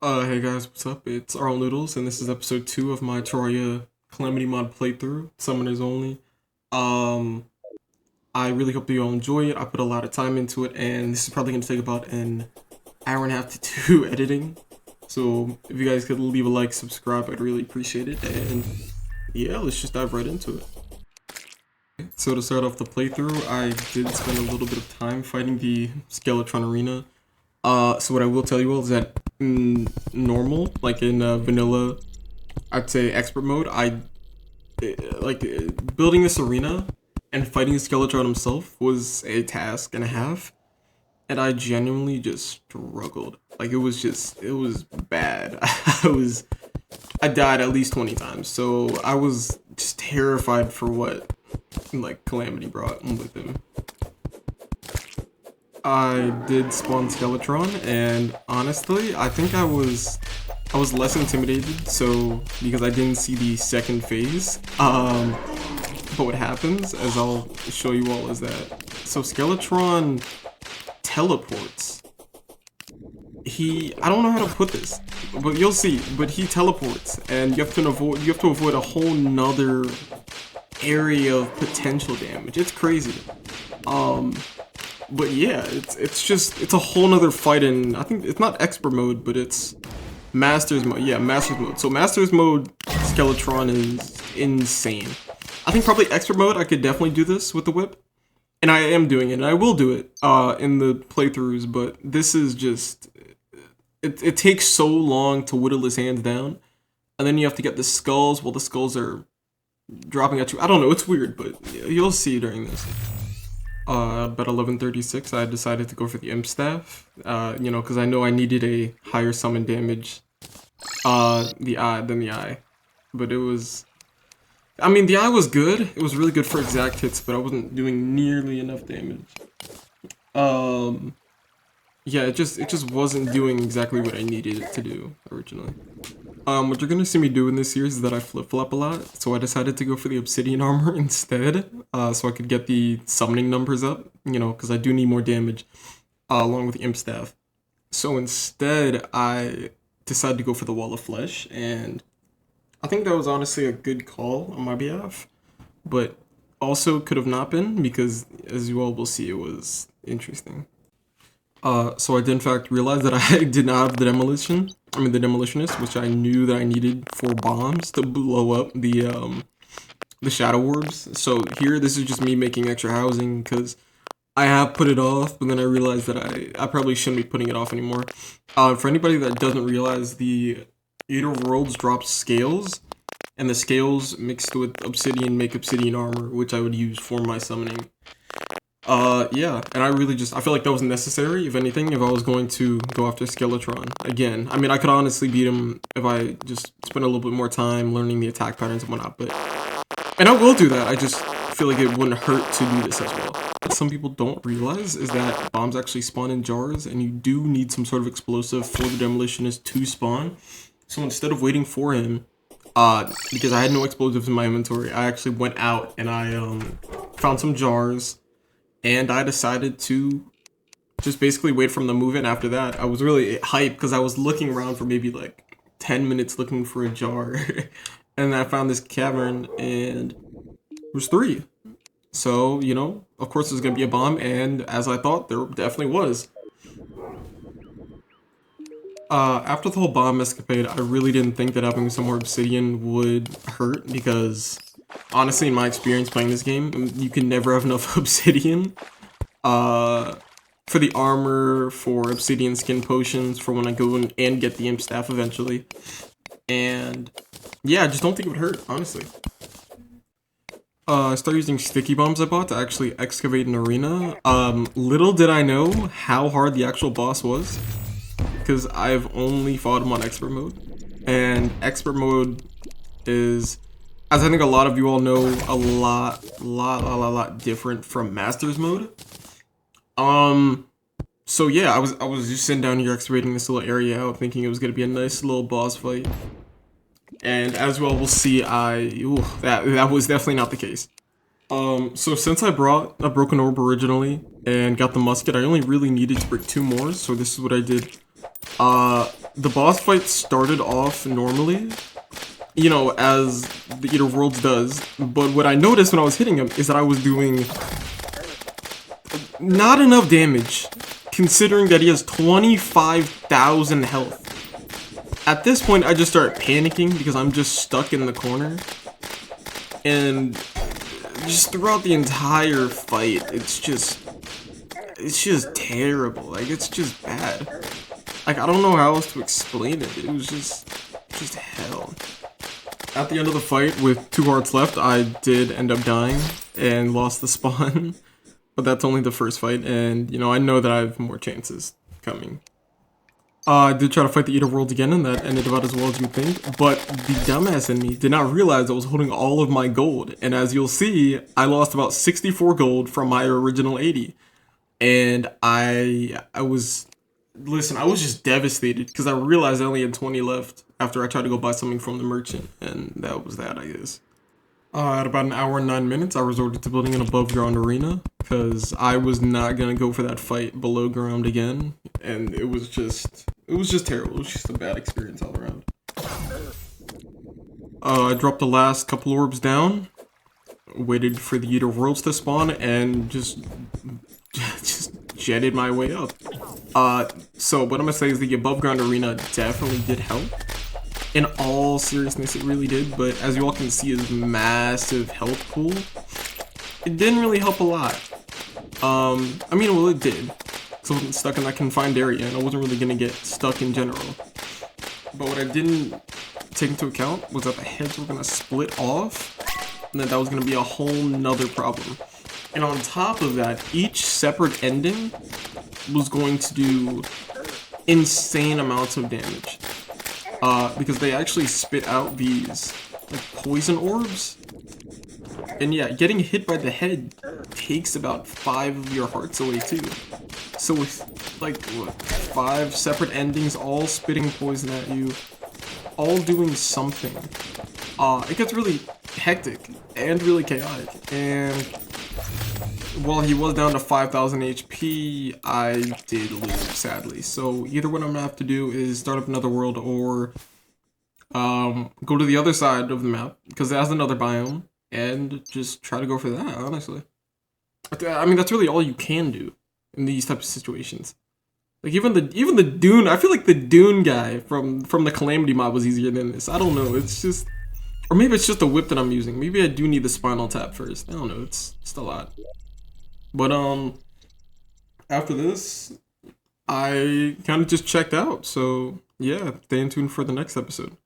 Hey guys, what's up? It's Arl Noodles, and this is episode 2 of my Terraria Calamity mod playthrough, Summoners Only. Um, I really hope that you all enjoy it. I put a lot of time into it, and this is probably going to take about an hour and a half to two editing. So if you guys could leave a like, subscribe, I'd really appreciate it. And yeah, let's just dive right into it. So to start off the playthrough, I did spend a little bit of time fighting the Skeletron Arena. So what I will tell you all is that in normal, like in vanilla, I'd say expert mode, building this arena and fighting Skeletron himself was a task and a half, and I genuinely just struggled. Like it was bad. I died at least 20 times, so I was just terrified for what like Calamity brought with him. I did spawn Skeletron, and honestly, I think I was less intimidated, so because I didn't see the second phase. But what happens, as I'll show you all, is that Skeletron teleports. I don't know how to put this, but you'll see. But he teleports, and you have to avoid a whole nother area of potential damage. It's crazy. But yeah, it's a whole nother fight in, I think it's not expert mode, but it's Masters mode. Yeah, Masters mode. So Masters mode Skeletron is insane. I think probably expert mode I could definitely do this with the whip. And I am doing it, and I will do it in the playthroughs, but this is just it takes so long to whittle his hands down. And then you have to get the skulls while the skulls are dropping at you. I don't know, it's weird, but you'll see during this. About 11:36, I decided to go for the Imp Staff, because I know I needed a higher summon damage, than the Eye. But the Eye was good, it was really good for exact hits, but I wasn't doing nearly enough damage. Yeah, it just wasn't doing exactly what I needed it to do originally. What you're gonna see me do in this series is that I flip-flop a lot, so I decided to go for the Obsidian Armor instead, so I could get the summoning numbers up, because I do need more damage, along with the Imp Staff. So instead, I decided to go for the Wall of Flesh, and I think that was honestly a good call on my behalf, but also could have not been, because as you all will see, it was interesting. So I did in fact realize that I did not have the demolitionist, which I knew that I needed for bombs to blow up the shadow orbs. So here, this is just me making extra housing because I have put it off, but then I realized that I probably shouldn't be putting it off anymore. For anybody that doesn't realize, the Eater of Worlds drops scales, and the scales mixed with obsidian make obsidian armor, which I would use for my summoning. Yeah, and I feel like that was necessary, if anything, if I was going to go after Skeletron again. I could honestly beat him if I just spent a little bit more time learning the attack patterns and whatnot, and I will do that, I just feel like it wouldn't hurt to do this as well. What some people don't realize is that bombs actually spawn in jars, and you do need some sort of explosive for the Demolitionist to spawn. So instead of waiting for him, because I had no explosives in my inventory, I actually went out and I found some jars, and I decided to just basically wait for him to move in after that. I was really hyped because I was looking around for maybe like 10 minutes looking for a jar. And I found this cavern, and it was 3. So, of course there's going to be a bomb, and as I thought, there definitely was. After the whole bomb escapade, I really didn't think that having some more obsidian would hurt, because honestly, in my experience playing this game, you can never have enough obsidian. For the armor, for obsidian skin potions, for when I go and get the Imp Staff eventually. And yeah, I just don't think it would hurt, honestly. I started using sticky bombs I bought to actually excavate an arena. Little did I know how hard the actual boss was, because I've only fought him on expert mode. And expert mode is, as I think a lot of you all know, a lot different from Masters mode. So yeah, I was just sitting down here excavating this little area out, thinking it was gonna be a nice little boss fight. And as well, we'll see, that was definitely not the case. So since I brought a broken orb originally and got the musket, I only really needed to break 2 more, so this is what I did. the boss fight started off normally, you know, as the Eater of Worlds does, but what I noticed when I was hitting him is that I was doing not enough damage, considering that he has 25,000 health. At this point, I just start panicking because I'm just stuck in the corner, and just throughout the entire fight, it's just terrible. Like, it's just bad. Like, I don't know how else to explain it. It was just hell. At the end of the fight, with 2 hearts left, I did end up dying and lost the spawn. But that's only the first fight, and, you know, I know that I have more chances coming. I did try to fight the Eater World again, and that ended about as well as you'd think, but the dumbass in me did not realize I was holding all of my gold, and as you'll see, I lost about 64 gold from my original 80. And I was just devastated, because I realized I only had 20 left after I tried to go buy something from the merchant, and that was that, I guess. At about an hour and 9 minutes, I resorted to building an above ground arena, because I was not going to go for that fight below ground again, and it was just terrible. It was just a bad experience all around. I dropped the last couple orbs down, waited for the Eater of Worlds to spawn, and just jetted my way up. So what I'm gonna say is the above ground arena definitely did help. In all seriousness, it really did, but as you all can see, his massive health pool, it didn't really help a lot. I mean, well, it did. So I wasn't stuck in that confined area, and I wasn't really gonna get stuck in general. But what I didn't take into account was that the heads were gonna split off, and that was gonna be a whole nother problem. And on top of that, each separate ending was going to do insane amounts of damage. Because they actually spit out these, like, poison orbs. And yeah, getting hit by the head takes about 5 of your hearts away too. So with, like, what, 5 separate endings, all spitting poison at you, all doing something, it gets really hectic and really chaotic. And while he was down to 5,000 HP, I did lose, sadly. So either what I'm gonna have to do is start up another world, or go to the other side of the map, because it has another biome, and just try to go for that, honestly. I mean, that's really all you can do in these types of situations. Like, even the Dune, I feel like the Dune guy from the Calamity mod was easier than this. I don't know, it's just... Or maybe it's just the whip that I'm using. Maybe I do need the Spinal Tap first. I don't know, it's a lot. But, after this, I kind of just checked out. So, yeah, stay tuned for the next episode.